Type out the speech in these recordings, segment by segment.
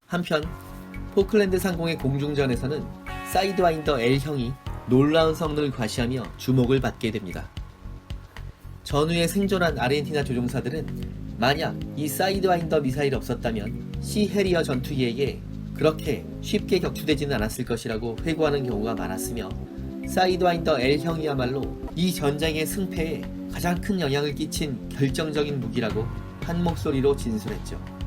한편 포클랜드 상공의 공중전에서는 사이드와인더 L형이 놀라운 성능을 과시하며 주목을 받게 됩니다. 전후에 생존한 아르헨티나 조종사들은 만약 이 사이드와인더 미사일이 없었다면 시 해리어 전투기에게 그렇게 쉽게 격추되지는 않았을 것이라고 회고하는 경우가 많았으며, 사이드와인더 L형이야말로 이 전쟁의 승패에 가장 큰 영향을 끼친 결정적인 무기라고 한 목소리로 진술했죠.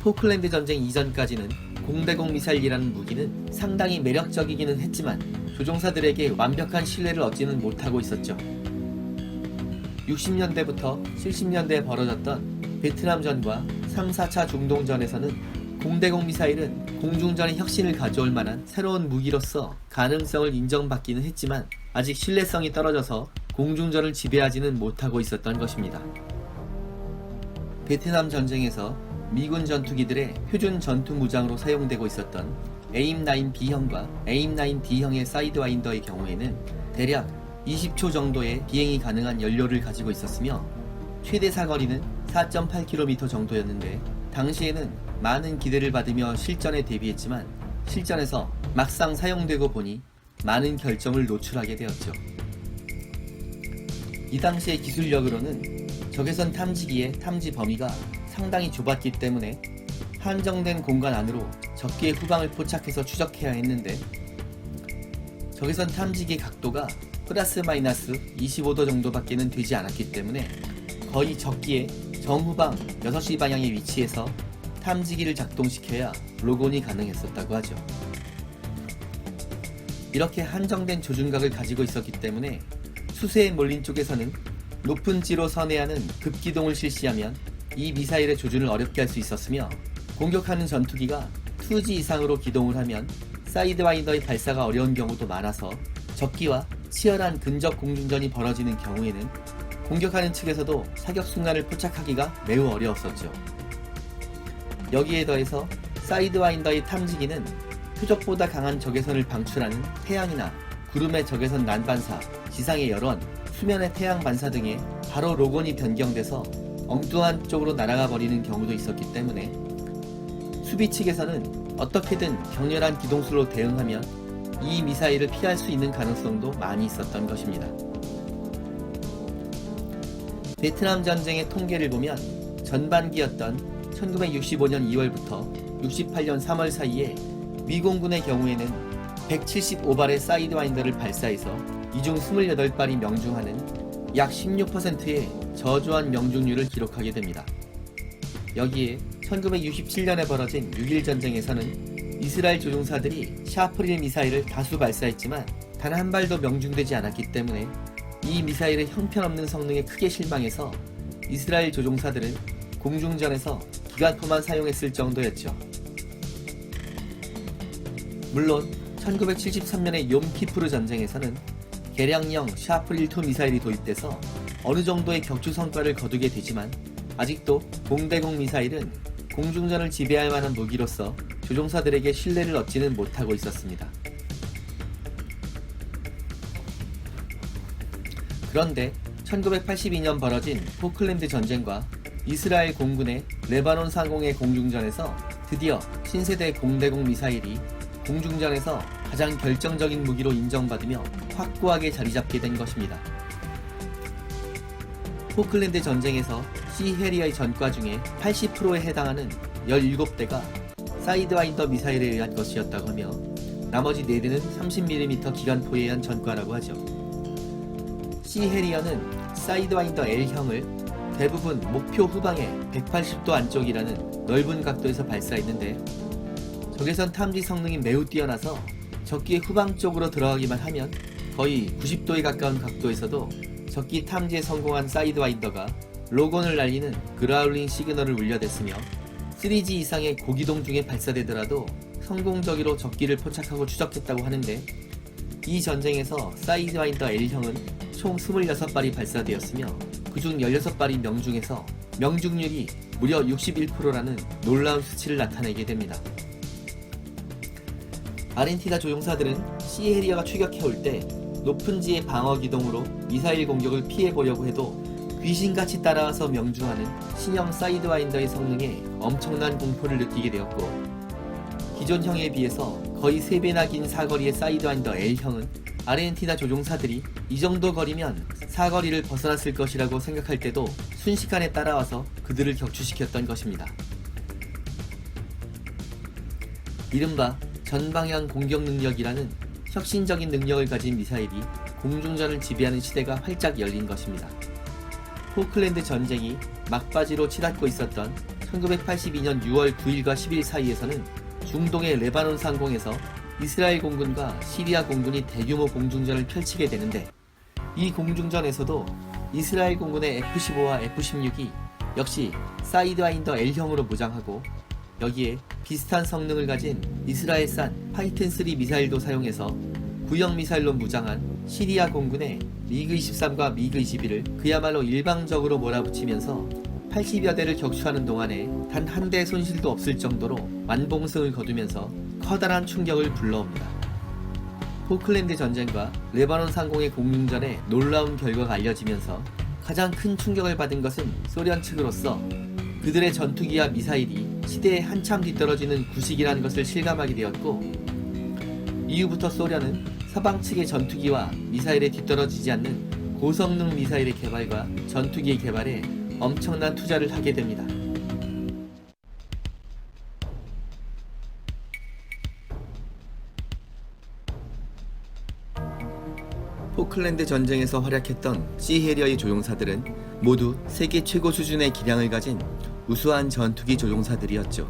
포클랜드 전쟁 이전까지는 공대공 미사일이라는 무기는 상당히 매력적이기는 했지만 조종사들에게 완벽한 신뢰를 얻지는 못하고 있었죠. 60년대부터 70년대에 벌어졌던 베트남전과 3, 4차 중동전에서는 공대공 미사일은 공중전의 혁신을 가져올 만한 새로운 무기로서 가능성을 인정받기는 했지만 아직 신뢰성이 떨어져서 공중전을 지배하지는 못하고 있었던 것입니다. 베트남 전쟁에서 미군 전투기들의 표준 전투 무장으로 사용되고 있었던 AIM-9B형과 AIM-9D형의 사이드와인더의 경우에는 대략 20초 정도의 비행이 가능한 연료를 가지고 있었으며 최대 사거리는 4.8km 정도였는데, 당시에는 많은 기대를 받으며 실전에 대비했지만 실전에서 막상 사용되고 보니 많은 결점을 노출하게 되었죠. 이 당시의 기술력으로는 적외선 탐지기의 탐지 범위가 상당히 좁았기 때문에 한정된 공간 안으로 적기의 후방을 포착해서 추적해야 했는데, 적외선 탐지기 각도가 플러스 마이너스 25도 정도밖에는 되지 않았기 때문에 거의 적기의 정후방 6시 방향의 위치에서 탐지기를 작동시켜야 로곤이 가능했었다고 하죠. 이렇게 한정된 조준각을 가지고 있었기 때문에 수세에 몰린 쪽에서는 높은 지로 선회하는 급기동을 실시하면 이 미사일의 조준을 어렵게 할 수 있었으며, 공격하는 전투기가 2G 이상으로 기동을 하면 사이드와인더의 발사가 어려운 경우도 많아서 적기와 치열한 근접 공중전이 벌어지는 경우에는 공격하는 측에서도 사격 순간을 포착하기가 매우 어려웠었죠. 여기에 더해서 사이드와인더의 탐지기는 표적보다 강한 적외선을 방출하는 태양이나 구름의 적외선 난반사, 지상의 열원, 수면의 태양 반사 등에 바로 로곤이 변경돼서 엉뚱한 쪽으로 날아가 버리는 경우도 있었기 때문에 수비 측에서는 어떻게든 격렬한 기동수로 대응하면 이 미사일을 피할 수 있는 가능성도 많이 있었던 것입니다. 베트남 전쟁의 통계를 보면 전반기였던 1965년 2월부터 68년 3월 사이에 미공군의 경우에는 175발의 사이드와인더를 발사해서 이 중 28발이 명중하는 약 16%의 저조한 명중률을 기록하게 됩니다. 여기에 1967년에 벌어진 6.1 전쟁에서는 이스라엘 조종사들이 샤프릴 미사일을 다수 발사했지만 단 한 발도 명중되지 않았기 때문에 이 미사일의 형편없는 성능에 크게 실망해서 이스라엘 조종사들은 공중전에서 기관포만 사용했을 정도였죠. 물론 1973년의 욤키푸르 전쟁에서는 개량형 샤프릴2 미사일이 도입돼서 어느 정도의 격추 성과를 거두게 되지만 아직도 공대공 미사일은 공중전을 지배할 만한 무기로서 조종사들에게 신뢰를 얻지는 못하고 있었습니다. 그런데 1982년 벌어진 포클랜드 전쟁과 이스라엘 공군의 레바논 상공의 공중전에서 드디어 신세대 공대공 미사일이 공중전에서 가장 결정적인 무기로 인정받으며 확고하게 자리잡게 된 것입니다. 포클랜드 전쟁에서 시 해리어의 전과 중에 80%에 해당하는 17대가 사이드와인더 미사일에 의한 것이었다고 하며 나머지 4대는 30mm 기관포에 의한 전과라고 하죠. 시 해리어는 사이드와인더 L형을 대부분 목표 후방의 180도 안쪽이라는 넓은 각도에서 발사했는데, 적외선 탐지 성능이 매우 뛰어나서 적기의 후방 쪽으로 들어가기만 하면 거의 90도에 가까운 각도에서도 적기 탐지에 성공한 사이드와인더가 로곤을 날리는 그라울링 시그널을 울려댔으며 3G 이상의 고기동 중에 발사되더라도 성공적으로 적기를 포착하고 추적했다고 하는데, 이 전쟁에서 사이드와인더 L형은 총 26발이 발사되었으며 그중 16발이 명중해서 명중률이 무려 61%라는 놀라운 수치를 나타내게 됩니다. 아르헨티나 조종사들은 시 해리어가 추격해올 때 높은 지의 방어 기동으로 미사일 공격을 피해보려고 해도 귀신같이 따라와서 명중하는 신형 사이드와인더의 성능에 엄청난 공포를 느끼게 되었고, 기존형에 비해서 거의 3배나 긴 사거리의 사이드와인더 L형은 아르헨티나 조종사들이 이 정도 거리면 사거리를 벗어났을 것이라고 생각할 때도 순식간에 따라와서 그들을 격추시켰던 것입니다. 이른바 전방향 공격 능력이라는 혁신적인 능력을 가진 미사일이 공중전을 지배하는 시대가 활짝 열린 것입니다. 포클랜드 전쟁이 막바지로 치닫고 있었던 1982년 6월 9일과 10일 사이에서는 중동의 레바논 상공에서 이스라엘 공군과 시리아 공군이 대규모 공중전을 펼치게 되는데, 이 공중전에서도 이스라엘 공군의 F-15와 F-16이 역시 사이드와인더 L형으로 무장하고, 여기에 비슷한 성능을 가진 이스라엘산 파이튼3 미사일도 사용해서 구형 미사일로 무장한 시리아 공군의 미그-23과 미그-21을 그야말로 일방적으로 몰아붙이면서 80여 대를 격추하는 동안에 단 한 대의 손실도 없을 정도로 완봉승을 거두면서 커다란 충격을 불러옵니다. 포클랜드 전쟁과 레바논 상공의 공중전에 놀라운 결과가 알려지면서 가장 큰 충격을 받은 것은 소련 측으로서 그들의 전투기와 미사일이 시대에 한참 뒤떨어지는 구식이라는 것을 실감하게 되었고, 이후부터 소련은 서방 측의 전투기와 미사일에 뒤떨어지지 않는 고성능 미사일의 개발과 전투기의 개발에 엄청난 투자를 하게 됩니다. 포클랜드 전쟁에서 활약했던 시해리어의 조종사들은 모두 세계 최고 수준의 기량을 가진 우수한 전투기 조종사들이었죠.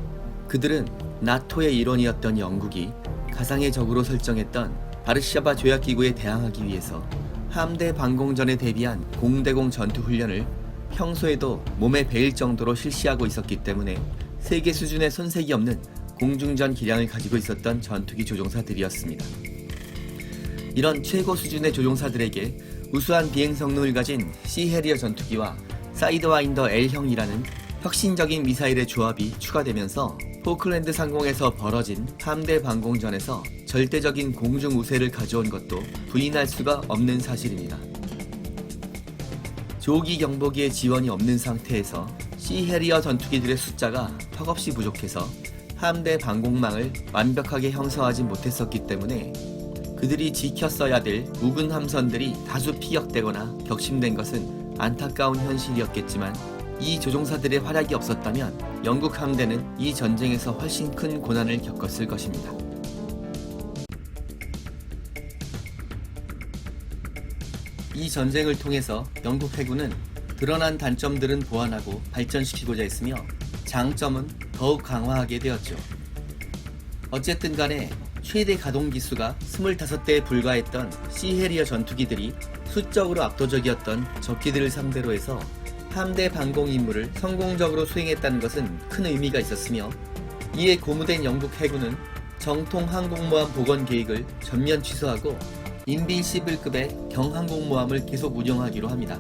그들은 나토의 일원이었던 영국이 가상의 적으로 설정했던 바르샤바 조약기구에 대항하기 위해서 함대 방공전에 대비한 공대공 전투 훈련을 평소에도 몸에 배일 정도로 실시하고 있었기 때문에 세계 수준의 손색이 없는 공중전 기량을 가지고 있었던 전투기 조종사들이었습니다. 이런 최고 수준의 조종사들에게 우수한 비행 성능을 가진 시해리어 전투기와 사이드와인더 L형이라는 혁신적인 미사일의 조합이 추가되면서 포클랜드 상공에서 벌어진 함대 방공전에서 절대적인 공중 우세를 가져온 것도 부인할 수가 없는 사실입니다. 조기 경보기의 지원이 없는 상태에서 시해리어 전투기들의 숫자가 턱없이 부족해서 함대 방공망을 완벽하게 형성하지 못했었기 때문에 그들이 지켰어야 될 묵은 함선들이 다수 피격되거나 격침된 것은 안타까운 현실이었겠지만, 이 조종사들의 활약이 없었다면 영국 함대는 이 전쟁에서 훨씬 큰 고난을 겪었을 것입니다. 이 전쟁을 통해서 영국 해군은 드러난 단점들은 보완하고 발전시키고자 했으며 장점은 더욱 강화하게 되었죠. 어쨌든 간에 최대 가동 기수가 25대에 불과했던 시해리어 전투기들이 수적으로 압도적이었던 적기들을 상대로 해서 함대 방공 임무를 성공적으로 수행했다는 것은 큰 의미가 있었으며, 이에 고무된 영국 해군은 정통 항공모함 복원 계획을 전면 취소하고 인빈시블급의 경항공모함을 계속 운영하기로 합니다.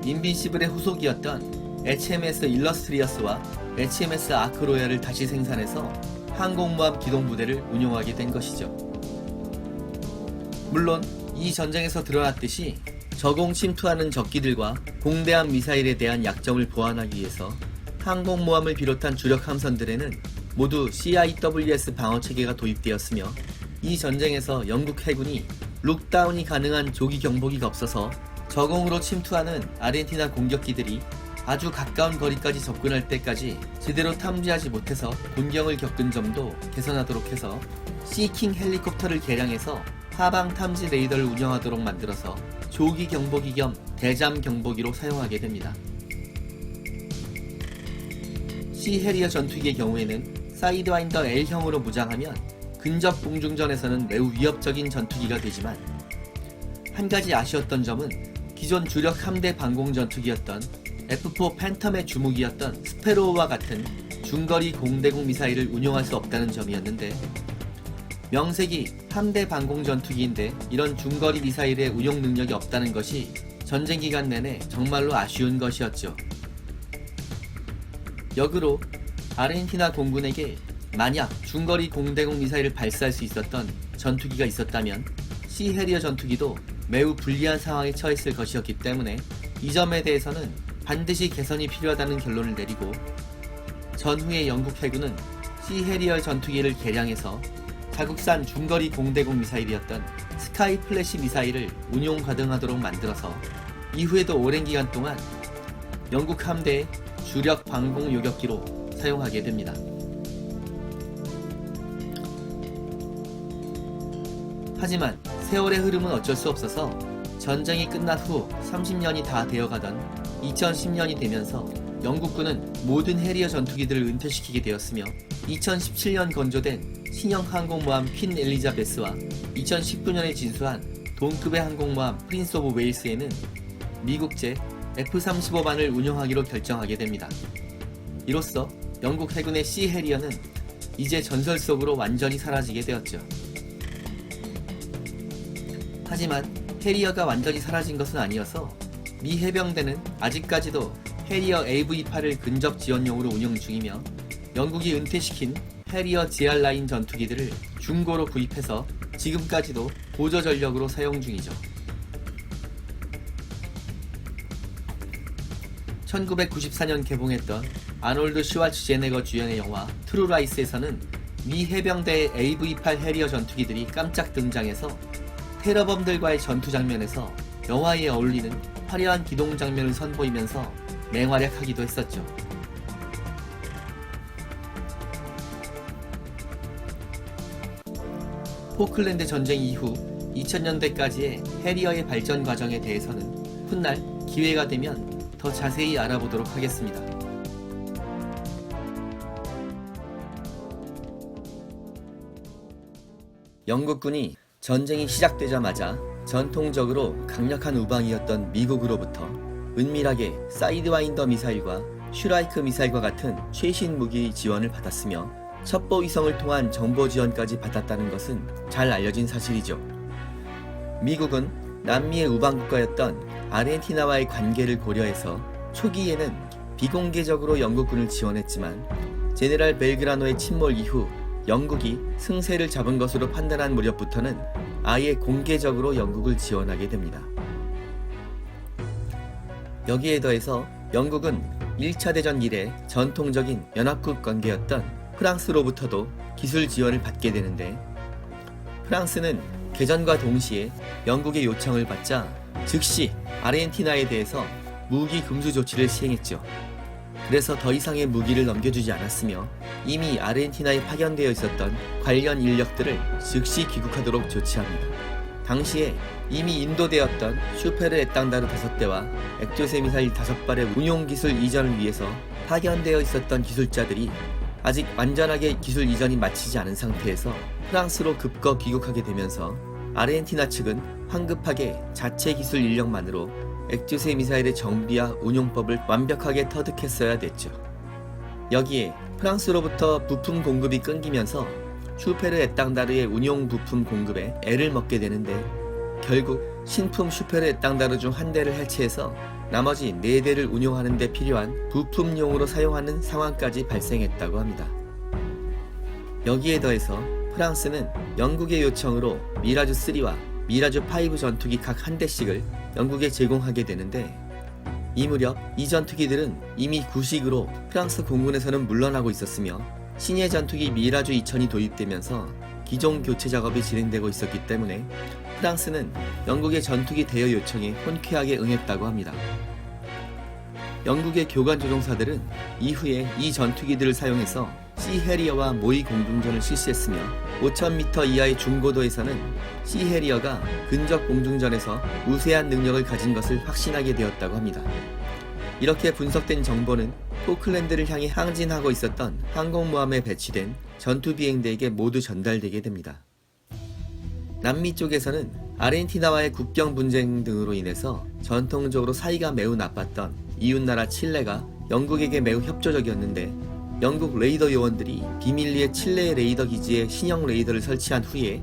인빈시블의 후속이었던 HMS 일러스트리어스와 HMS 아크로얄을 다시 생산해서 항공모함 기동부대를 운용하게 된 것이죠. 물론 이 전쟁에서 드러났듯이 저공 침투하는 적기들과 공대함 미사일에 대한 약점을 보완하기 위해서 항공모함을 비롯한 주력 함선들에는 모두 CIWS 방어체계가 도입되었으며, 이 전쟁에서 영국 해군이 룩다운이 가능한 조기 경보기가 없어서 저공으로 침투하는 아르헨티나 공격기들이 아주 가까운 거리까지 접근할 때까지 제대로 탐지하지 못해서 곤경을 겪은 점도 개선하도록 해서 시킹 헬리콥터를 개량해서 하방 탐지 레이더를 운영하도록 만들어서 조기 경보기 겸 대잠 경보기로 사용하게 됩니다. 시해리어 전투기의 경우에는 사이드와인더 L형으로 무장하면 근접 공중전에서는 매우 위협적인 전투기가 되지만, 한 가지 아쉬웠던 점은 기존 주력 함대 방공 전투기였던 F4 팬텀의 주무기였던 스페로우와 같은 중거리 공대공 미사일을 운용할 수 없다는 점이었는데, 명색이 함대 방공 전투기인데 이런 중거리 미사일의 운용 능력이 없다는 것이 전쟁 기간 내내 정말로 아쉬운 것이었죠. 역으로 아르헨티나 공군에게 만약 중거리 공대공 미사일을 발사할 수 있었던 전투기가 있었다면 시해리어 전투기도 매우 불리한 상황에 처했을 것이었기 때문에 이 점에 대해서는 반드시 개선이 필요하다는 결론을 내리고 전후에 영국 해군은 시해리어 전투기를 개량해서 자국산 중거리 공대공 미사일이었던 스카이 플래시 미사일을 운용 가능하도록 만들어서 이후에도 오랜 기간 동안 영국 함대의 주력 방공 요격기로 사용하게 됩니다. 하지만 세월의 흐름은 어쩔 수 없어서 전쟁이 끝난 후 30년이 다 되어가던 2010년이 되면서 영국군은 모든 해리어 전투기들을 은퇴시키게 되었으며 2017년 건조된 신형 항공모함 퀸 엘리자베스와 2019년에 진수한 동급의 항공모함 프린스 오브 웨일스에는 미국제 F-35반을 운용하기로 결정하게 됩니다. 이로써 영국 해군의 시 해리어는 이제 전설 속으로 완전히 사라지게 되었죠. 하지만 해리어가 완전히 사라진 것은 아니어서 미 해병대는 아직까지도 해리어 AV-8을 근접 지원용으로 운용 중이며 영국이 은퇴시킨 해리어 GR9 전투기들을 중고로 구입해서 지금까지도 보조 전력으로 사용 중이죠. 1994년 개봉했던 아놀드 슈왈츠제네거 주연의 영화 트루라이스에서는 미 해병대의 AV-8 해리어 전투기들이 깜짝 등장해서 테러범들과의 전투 장면에서 영화에 어울리는 화려한 기동 장면을 선보이면서 맹활약하기도 했었죠. 포클랜드 전쟁 이후 2000년대까지의 해리어의 발전 과정에 대해서는 훗날 기회가 되면 더 자세히 알아보도록 하겠습니다. 영국군이 전쟁이 시작되자마자 전통적으로 강력한 우방이었던 미국으로부터 은밀하게 사이드와인더 미사일과 슈라이크 미사일과 같은 최신 무기 지원을 받았으며 첩보 위성을 통한 정보 지원까지 받았다는 것은 잘 알려진 사실이죠. 미국은 남미의 우방국가였던 아르헨티나와의 관계를 고려해서 초기에는 비공개적으로 영국군을 지원했지만 제네랄 벨그라노의 침몰 이후 영국이 승세를 잡은 것으로 판단한 무렵부터는 아예 공개적으로 영국을 지원하게 됩니다. 여기에 더해서 영국은 1차 대전 이래 전통적인 연합국 관계였던 프랑스로부터도 기술 지원을 받게 되는데 프랑스는 개전과 동시에 영국의 요청을 받자 즉시 아르헨티나에 대해서 무기 금수 조치를 시행했죠. 그래서 더 이상의 무기를 넘겨주지 않았으며 이미 아르헨티나에 파견되어 있었던 관련 인력들을 즉시 귀국하도록 조치합니다. 당시에 이미 인도되었던 슈페르 에땅다르 5대와 액조세 미사일 5발의 운용기술 이전을 위해서 파견되어 있었던 기술자들이 아직 완전하게 기술 이전이 마치지 않은 상태에서 프랑스로 급거 귀국하게 되면서 아르헨티나 측은 황급하게 자체 기술 인력만으로 액조세 미사일의 정비와 운용법을 완벽하게 터득했어야 됐죠. 여기에 프랑스로부터 부품 공급이 끊기면서 슈페르 에땅다르의 운용 부품 공급에 애를 먹게 되는데 결국 신품 슈페르 에땅다르 중 한 대를 해체해서 나머지 4대를 운용하는 데 필요한 부품용으로 사용하는 상황까지 발생했다고 합니다. 여기에 더해서 프랑스는 영국의 요청으로 미라주 3와 미라주 5 전투기 각 한 대씩을 영국에 제공하게 되는데 이 무렵 이 전투기들은 이미 구식으로 프랑스 공군에서는 물러나고 있었으며 신예 전투기 미라주 2000이 도입되면서 기종 교체 작업이 진행되고 있었기 때문에 프랑스는 영국의 전투기 대여 요청에 흔쾌하게 응했다고 합니다. 영국의 교관 조종사들은 이후에 이 전투기들을 사용해서 시 해리어와 모의 공중전을 실시했으며 5000m 이하의 중고도에서는 시 해리어가 근접 공중전에서 우세한 능력을 가진 것을 확신하게 되었다고 합니다. 이렇게 분석된 정보는 포클랜드를 향해 항진하고 있었던 항공모함에 배치된 전투비행대에게 모두 전달되게 됩니다. 남미 쪽에서는 아르헨티나와의 국경 분쟁 등으로 인해서 전통적으로 사이가 매우 나빴던 이웃나라 칠레가 영국에게 매우 협조적이었는데 영국 레이더 요원들이 비밀리에 칠레의 레이더 기지에 신형 레이더를 설치한 후에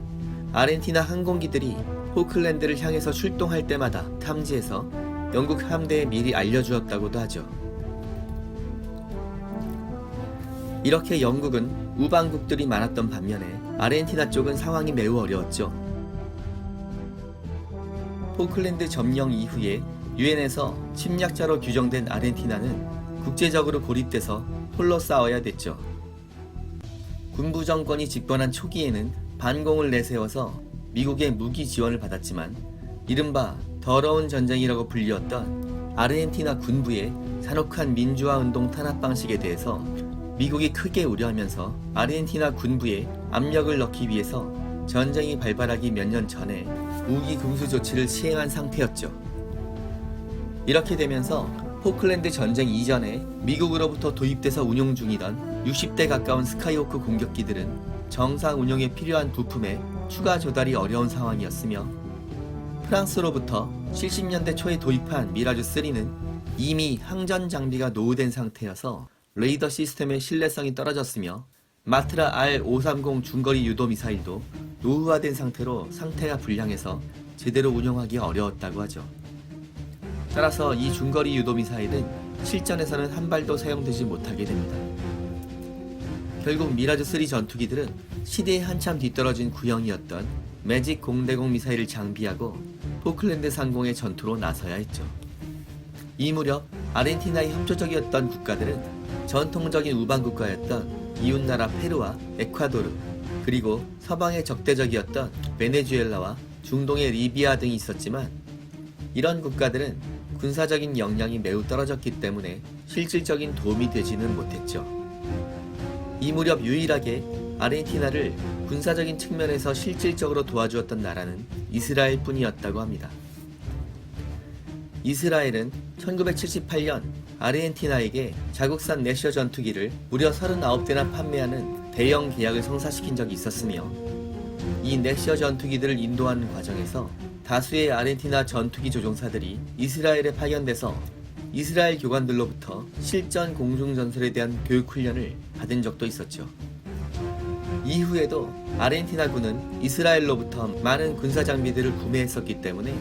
아르헨티나 항공기들이 포클랜드를 향해서 출동할 때마다 탐지해서 영국 함대에 미리 알려주었다고도 하죠. 이렇게 영국은 우방국들이 많았던 반면에 아르헨티나 쪽은 상황이 매우 어려웠죠. 포클랜드 점령 이후에 유엔에서 침략자로 규정된 아르헨티나는 국제적으로 고립돼서 홀로 싸워야 됐죠. 군부 정권이 집권한 초기에는 반공을 내세워서 미국의 무기 지원을 받았지만 이른바 더러운 전쟁이라고 불리웠던 아르헨티나 군부의 잔혹한 민주화 운동 탄압 방식에 대해서 미국이 크게 우려하면서 아르헨티나 군부에 압력을 넣기 위해서 전쟁이 발발하기 몇 년 전에 무기 금수 조치를 시행한 상태였죠. 이렇게 되면서 포클랜드 전쟁 이전에 미국으로부터 도입돼서 운용 중이던 60대 가까운 스카이호크 공격기들은 정상 운용에 필요한 부품에 추가 조달이 어려운 상황이었으며 프랑스로부터 70년대 초에 도입한 미라주3는 이미 항전 장비가 노후된 상태여서 레이더 시스템의 신뢰성이 떨어졌으며 마트라 R530 중거리 유도 미사일도 노후화된 상태로 상태가 불량해서 제대로 운용하기 어려웠다고 하죠. 따라서 이 중거리 유도 미사일은 실전에서는 한 발도 사용되지 못하게 됩니다. 결국 미라주3 전투기들은 시대에 한참 뒤떨어진 구형이었던 매직 0대공 미사일을 장비하고 포클랜드 상공의 전투로 나서야 했죠. 이 무렵 아르헨티나의 협조적이었던 국가들은 전통적인 우방국가였던 이웃나라 페루와 에콰도르, 그리고 서방의 적대적이었던 베네수엘라와 중동의 리비아 등이 있었지만 이런 국가들은 군사적인 역량이 매우 떨어졌기 때문에 실질적인 도움이 되지는 못했죠. 이 무렵 유일하게 아르헨티나를 군사적인 측면에서 실질적으로 도와주었던 나라는 이스라엘 뿐이었다고 합니다. 이스라엘은 1978년 아르헨티나에게 자국산 내셔 전투기를 무려 39대나 판매하는 대형 계약을 성사시킨 적이 있었으며 이 내셔 전투기들을 인도하는 과정에서 다수의 아르헨티나 전투기 조종사들이 이스라엘에 파견돼서 이스라엘 교관들로부터 실전 공중전술에 대한 교육훈련을 받은 적도 있었죠. 이후에도 아르헨티나군은 이스라엘로부터 많은 군사 장비들을 구매했었기 때문에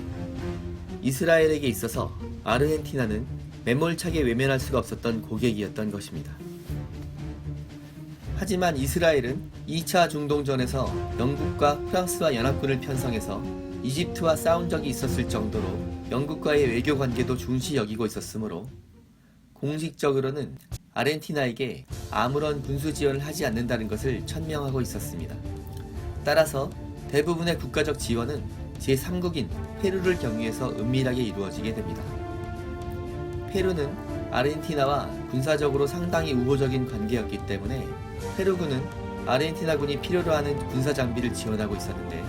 이스라엘에게 있어서 아르헨티나는 매몰차게 외면할 수가 없었던 고객이었던 것입니다. 하지만 이스라엘은 2차 중동전에서 영국과 프랑스와 연합군을 편성해서 이집트와 싸운 적이 있었을 정도로 영국과의 외교 관계도 중시 여기고 있었으므로 공식적으로는 아르헨티나에게 아무런 군수 지원을 하지 않는다는 것을 천명하고 있었습니다. 따라서 대부분의 국가적 지원은 제3국인 페루를 경유해서 은밀하게 이루어지게 됩니다. 페루는 아르헨티나와 군사적으로 상당히 우호적인 관계였기 때문에 페루군은 아르헨티나군이 필요로 하는 군사 장비를 지원하고 있었는데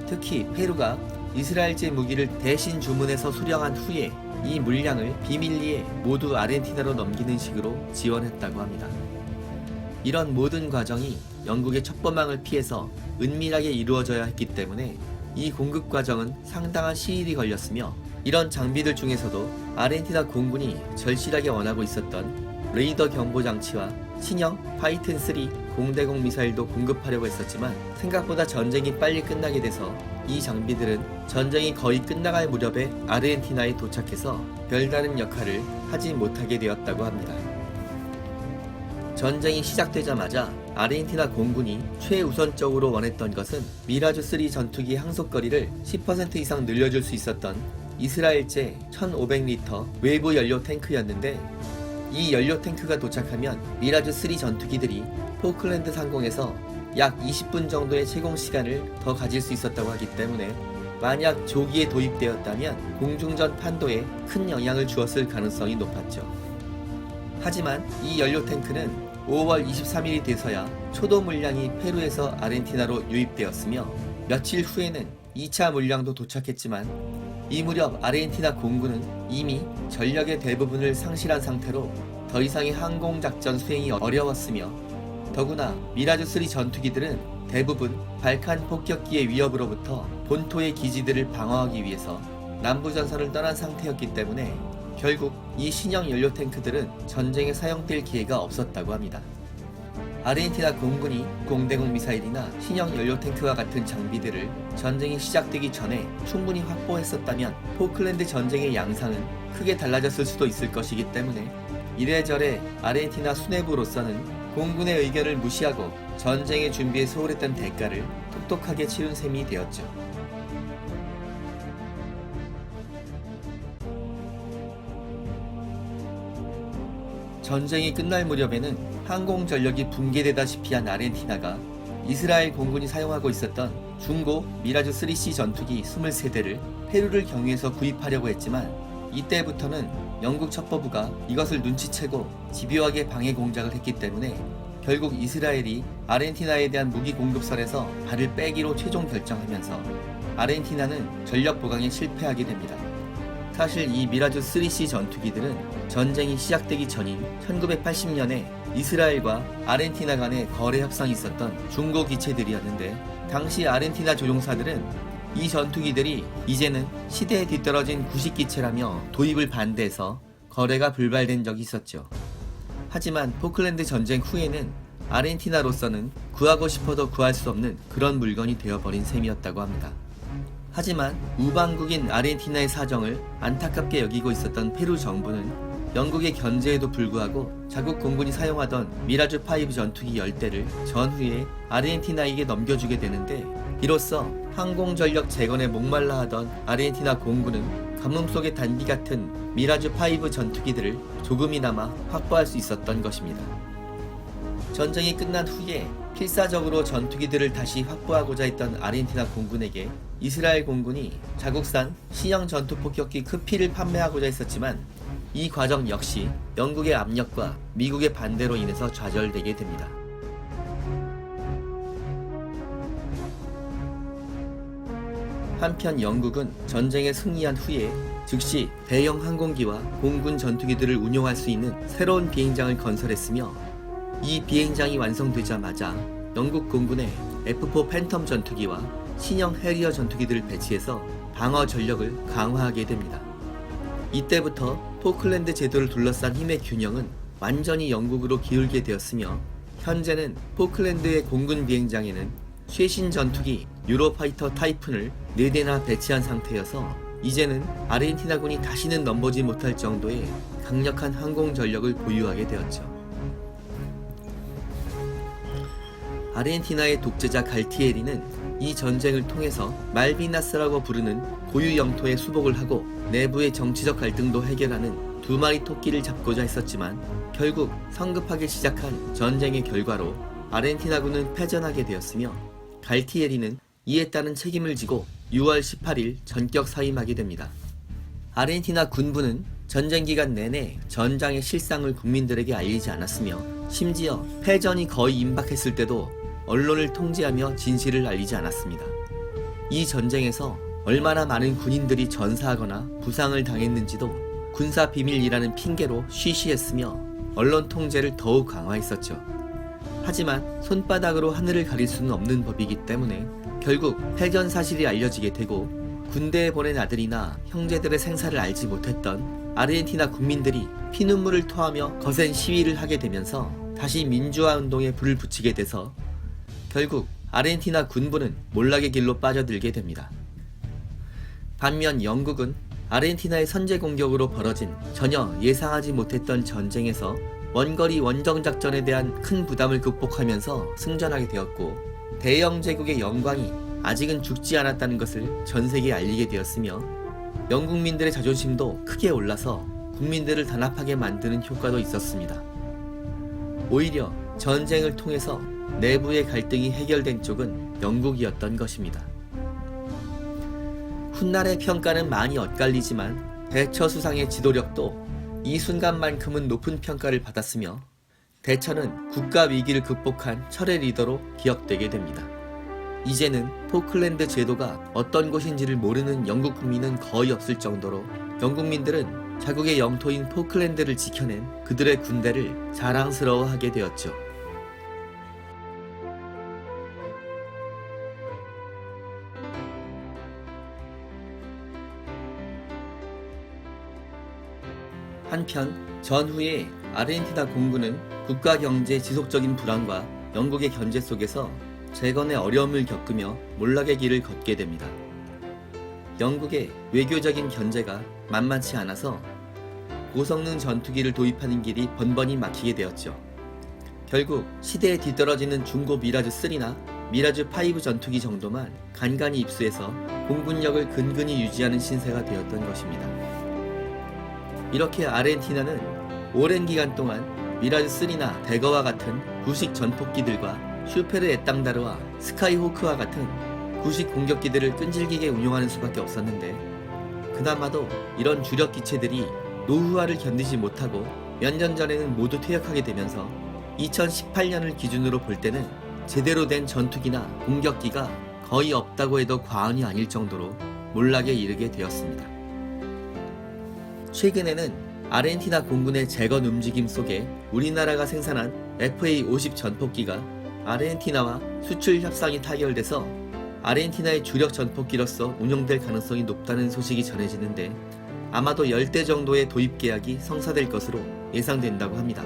특히 페루가 이스라엘제 무기를 대신 주문해서 수령한 후에 이 물량을 비밀리에 모두 아르헨티나로 넘기는 식으로 지원했다고 합니다. 이런 모든 과정이 영국의 첩보망을 피해서 은밀하게 이루어져야 했기 때문에 이 공급 과정은 상당한 시일이 걸렸으며 이런 장비들 중에서도 아르헨티나 공군이 절실하게 원하고 있었던 레이더 경보 장치와 신형 파이튼3 0대공 미사일도 공급하려고 했었지만 생각보다 전쟁이 빨리 끝나게 돼서 이 장비들은 전쟁이 거의 끝나갈 무렵에 아르헨티나에 도착해서 별다른 역할을 하지 못하게 되었다고 합니다. 전쟁이 시작되자마자 아르헨티나 공군이 최우선적으로 원했던 것은 미라주3 전투기 항속거리를 10% 이상 늘려줄 수 있었던 이스라엘제 1500리터 외부 연료 탱크였는데 이 연료 탱크가 도착하면 미라주3 전투기들이 포클랜드 상공에서 약 20분 정도의 채공 시간을 더 가질 수 있었다고 하기 때문에 만약 조기에 도입되었다면 공중전 판도에 큰 영향을 주었을 가능성이 높았죠. 하지만 이 연료 탱크는 5월 23일이 돼서야 초도 물량이 페루에서 아르헨티나로 유입되었으며 며칠 후에는 2차 물량도 도착했지만 이 무렵 아르헨티나 공군은 이미 전력의 대부분을 상실한 상태로 더 이상의 항공작전 수행이 어려웠으며 더구나 미라주3 전투기들은 대부분 발칸 폭격기의 위협으로부터 본토의 기지들을 방어하기 위해서 남부전선을 떠난 상태였기 때문에 결국 이 신형 연료 탱크들은 전쟁에 사용될 기회가 없었다고 합니다. 아르헨티나 공군이 0대공 미사일이나 신형 연료 탱크와 같은 장비들을 전쟁이 시작되기 전에 충분히 확보했었다면 포클랜드 전쟁의 양상은 크게 달라졌을 수도 있을 것이기 때문에 이래저래 아르헨티나 수뇌부로서는 공군의 의견을 무시하고 전쟁의 준비에 소홀했던 대가를 똑똑하게 치른 셈이 되었죠. 전쟁이 끝날 무렵에는 항공 전력이 붕괴되다시피 한 아르헨티나가 이스라엘 공군이 사용하고 있었던 중고 미라주 3C 전투기 23대를 페루를 경유해서 구입하려고 했지만 이때부터는 영국 첩보부가 이것을 눈치채고 집요하게 방해 공작을 했기 때문에 결국 이스라엘이 아르헨티나에 대한 무기 공급선에서 발을 빼기로 최종 결정하면서 아르헨티나는 전력 보강에 실패하게 됩니다. 사실 이 미라주 3C 전투기들은 전쟁이 시작되기 전인 1980년에 이스라엘과 아르헨티나 간의 거래 협상이 있었던 중고 기체들이었는데 당시 아르헨티나 조종사들은 이 전투기들이 이제는 시대에 뒤떨어진 구식기체라며 도입을 반대해서 거래가 불발된 적이 있었죠. 하지만 포클랜드 전쟁 후에는 아르헨티나로서는 구하고 싶어도 구할 수 없는 그런 물건이 되어버린 셈이었다고 합니다. 하지만 우방국인 아르헨티나의 사정을 안타깝게 여기고 있었던 페루 정부는 영국의 견제에도 불구하고 자국 공군이 사용하던 미라주5 전투기 10대를 전후에 아르헨티나에게 넘겨주게 되는데 이로써 항공전력 재건에 목말라 하던 아르헨티나 공군은 가뭄 속의 단비 같은 미라주5 전투기들을 조금이나마 확보할 수 있었던 것입니다. 전쟁이 끝난 후에 필사적으로 전투기들을 다시 확보하고자 했던 아르헨티나 공군에게 이스라엘 공군이 자국산 신형 전투폭격기 크피를 판매하고자 했었지만 이 과정 역시 영국의 압력과 미국의 반대로 인해서 좌절되게 됩니다. 한편 영국은 전쟁에 승리한 후에 즉시 대형 항공기와 공군 전투기들을 운용할 수 있는 새로운 비행장을 건설했으며 이 비행장이 완성되자마자 영국 공군에 F4 팬텀 전투기와 신형 해리어 전투기들을 배치해서 방어 전력을 강화하게 됩니다. 이때부터 포클랜드 제도를 둘러싼 힘의 균형은 완전히 영국으로 기울게 되었으며 현재는 포클랜드의 공군 비행장에는 최신 전투기 유로파이터 타이푼을 4대나 배치한 상태여서 이제는 아르헨티나군이 다시는 넘보지 못할 정도의 강력한 항공 전력을 보유하게 되었죠. 아르헨티나의 독재자 갈티에리는 이 전쟁을 통해서 말비나스라고 부르는 고유 영토에 수복을 하고 내부의 정치적 갈등도 해결하는 두 마리 토끼를 잡고자 했었지만 결국 성급하게 시작한 전쟁의 결과로 아르헨티나군은 패전하게 되었으며 갈티에리는 이에 따른 책임을 지고 6월 18일 전격 사임하게 됩니다. 아르헨티나 군부는 전쟁 기간 내내 전장의 실상을 국민들에게 알리지 않았으며 심지어 패전이 거의 임박했을 때도 언론을 통제하며 진실을 알리지 않았습니다. 이 전쟁에서 얼마나 많은 군인들이 전사하거나 부상을 당했는지도 군사 비밀이라는 핑계로 쉬쉬했으며 언론 통제를 더욱 강화했었죠. 하지만 손바닥으로 하늘을 가릴 수는 없는 법이기 때문에 결국 패전 사실이 알려지게 되고 군대에 보낸 아들이나 형제들의 생사를 알지 못했던 아르헨티나 국민들이 피눈물을 토하며 거센 시위를 하게 되면서 다시 민주화 운동에 불을 붙이게 돼서 결국 아르헨티나 군부는 몰락의 길로 빠져들게 됩니다. 반면 영국은 아르헨티나의 선제 공격으로 벌어진 전혀 예상하지 못했던 전쟁에서 원거리 원정작전에 대한 큰 부담을 극복하면서 승전하게 되었고 대영 제국의 영광이 아직은 죽지 않았다는 것을 전 세계에 알리게 되었으며 영국민들의 자존심도 크게 올라서 국민들을 단합하게 만드는 효과도 있었습니다. 오히려 전쟁을 통해서 내부의 갈등이 해결된 쪽은 영국이었던 것입니다. 훗날의 평가는 많이 엇갈리지만 대처 수상의 지도력도 이 순간만큼은 높은 평가를 받았으며 대처는 국가 위기를 극복한 철의 리더로 기억되게 됩니다. 이제는 포클랜드 제도가 어떤 곳인지를 모르는 영국 국민은 거의 없을 정도로 영국민들은 자국의 영토인 포클랜드를 지켜낸 그들의 군대를 자랑스러워하게 되었죠. 한편 전후에 아르헨티나 공군은 국가 경제 지속적인 불안과 영국의 견제 속에서 재건의 어려움을 겪으며 몰락의 길을 걷게 됩니다. 영국의 외교적인 견제가 만만치 않아서 고성능 전투기를 도입하는 길이 번번이 막히게 되었죠. 결국 시대에 뒤떨어지는 중고 미라주3나 미라주5 전투기 정도만 간간히 입수해서 공군력을 근근히 유지하는 신세가 되었던 것입니다. 이렇게 아르헨티나는 오랜 기간 동안 미라즈3나 대거와 같은 구식 전폭기들과 슈페르 에땅다르와 스카이호크와 같은 구식 공격기들을 끈질기게 운용하는 수밖에 없었는데, 그나마도 이런 주력 기체들이 노후화를 견디지 못하고 몇 년 전에는 모두 퇴역하게 되면서 2018년을 기준으로 볼 때는 제대로 된 전투기나 공격기가 거의 없다고 해도 과언이 아닐 정도로 몰락에 이르게 되었습니다. 최근에는 아르헨티나 공군의 재건 움직임 속에 우리나라가 생산한 FA-50 전폭기가 아르헨티나와 수출 협상이 타결돼서 아르헨티나의 주력 전폭기로서 운용될 가능성이 높다는 소식이 전해지는데, 아마도 10대 정도의 도입 계약이 성사될 것으로 예상된다고 합니다.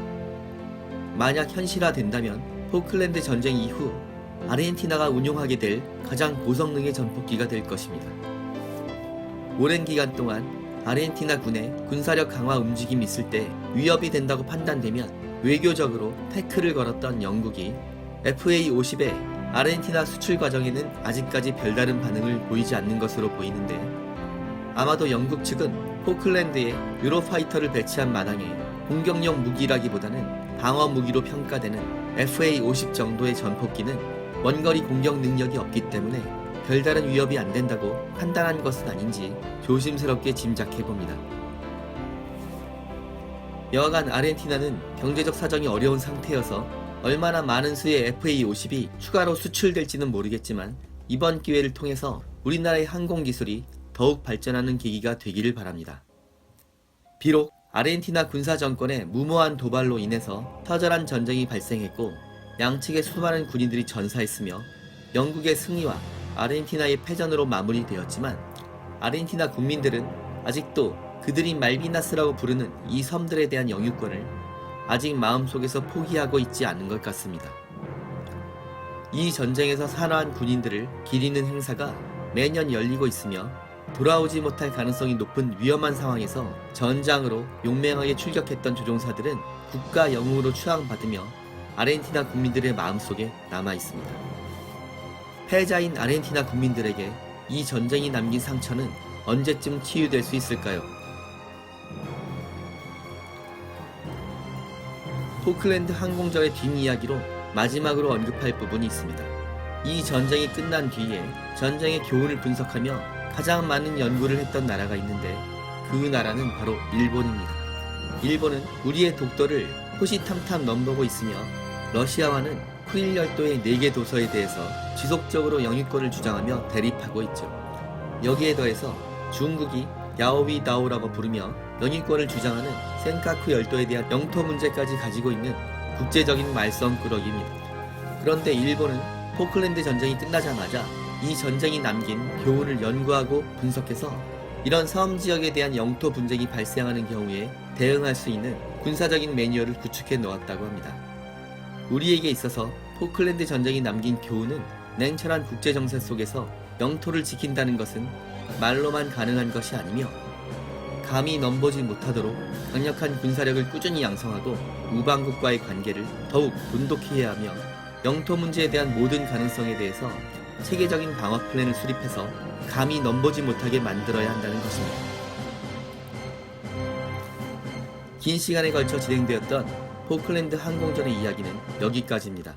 만약 현실화된다면 포클랜드 전쟁 이후 아르헨티나가 운용하게 될 가장 고성능의 전폭기가 될 것입니다. 오랜 기간 동안 아르헨티나 군의 군사력 강화 움직임이 있을 때 위협이 된다고 판단되면 외교적으로 태클을 걸었던 영국이 FA-50의 아르헨티나 수출 과정에는 아직까지 별다른 반응을 보이지 않는 것으로 보이는데, 아마도 영국 측은 포클랜드에 유로파이터를 배치한 마당에 공격용 무기라기보다는 방어 무기로 평가되는 FA-50 정도의 전폭기는 원거리 공격 능력이 없기 때문에 별다른 위협이 안 된다고 판단한 것은 아닌지 조심스럽게 짐작해봅니다. 여하간 아르헨티나는 경제적 사정이 어려운 상태여서 얼마나 많은 수의 FA-50이 추가로 수출될지는 모르겠지만, 이번 기회를 통해서 우리나라의 항공기술이 더욱 발전하는 계기가 되기를 바랍니다. 비록 아르헨티나 군사 정권의 무모한 도발로 인해서 처절한 전쟁이 발생했고 양측의 수많은 군인들이 전사했으며 영국의 승리와 아르헨티나의 패전으로 마무리되었지만, 아르헨티나 국민들은 아직도 그들이 말비나스라고 부르는 이 섬들에 대한 영유권을 아직 마음속에서 포기하고 있지 않은 것 같습니다. 이 전쟁에서 살아난 군인들을 기리는 행사가 매년 열리고 있으며, 돌아오지 못할 가능성이 높은 위험한 상황에서 전장으로 용맹하게 출격했던 조종사들은 국가 영웅으로 추앙받으며 아르헨티나 국민들의 마음속에 남아 있습니다. 패자인 아르헨티나 국민들에게 이 전쟁이 남긴 상처는 언제쯤 치유될 수 있을까요? 포클랜드 항공전의 뒷이야기로 마지막으로 언급할 부분이 있습니다. 이 전쟁이 끝난 뒤에 전쟁의 교훈을 분석하며 가장 많은 연구를 했던 나라가 있는데, 그 나라는 바로 일본입니다. 일본은 우리의 독도를 호시탐탐 넘보고 있으며 러시아와는 쿠릴 열도의 4개 도서에 대해서 지속적으로 영유권을 주장하며 대립하고 있죠. 여기에 더해서 중국이 야오위다오라고 부르며 영유권을 주장하는 센카쿠 열도에 대한 영토 문제까지 가지고 있는 국제적인 말썽꾸러기입니다. 그런데 일본은 포클랜드 전쟁이 끝나자마자 이 전쟁이 남긴 교훈을 연구하고 분석해서 이런 섬 지역에 대한 영토 분쟁이 발생하는 경우에 대응할 수 있는 군사적인 매뉴얼을 구축해 놓았다고 합니다. 우리에게 있어서 포클랜드 전쟁이 남긴 교훈은 냉철한 국제정세 속에서 영토를 지킨다는 것은 말로만 가능한 것이 아니며, 감히 넘보지 못하도록 강력한 군사력을 꾸준히 양성하고 우방국과의 관계를 더욱 돈독히 해야 하며, 영토 문제에 대한 모든 가능성에 대해서 체계적인 방어 플랜을 수립해서 감히 넘보지 못하게 만들어야 한다는 것입니다. 긴 시간에 걸쳐 진행되었던 포클랜드 항공전의 이야기는 여기까지입니다.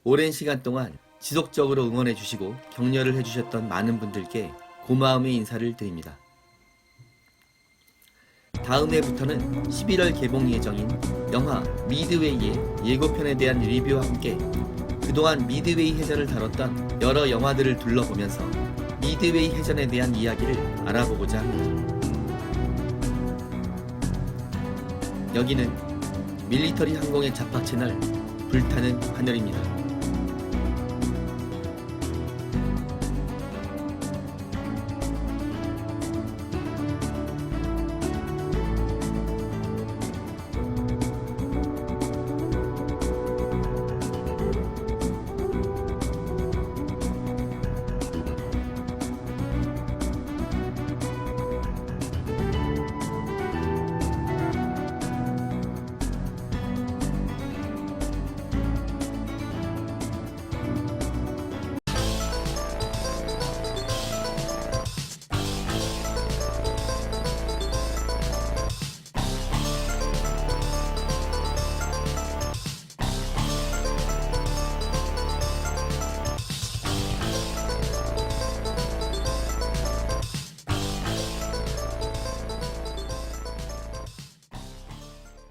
오랜 시간 동안 지속적으로 응원해 주시고 격려를 해주셨던 많은 분들께 고마움의 인사를 드립니다. 다음 해부터는 11월 개봉 예정인 영화 미드웨이의 예고편에 대한 리뷰와 함께 그동안 미드웨이 해전을 다뤘던 여러 영화들을 둘러보면서 미드웨이 해전에 대한 이야기를 알아보고자 합니다. 여기는 밀리터리 항공의 잡학 채널 불타는 하늘입니다.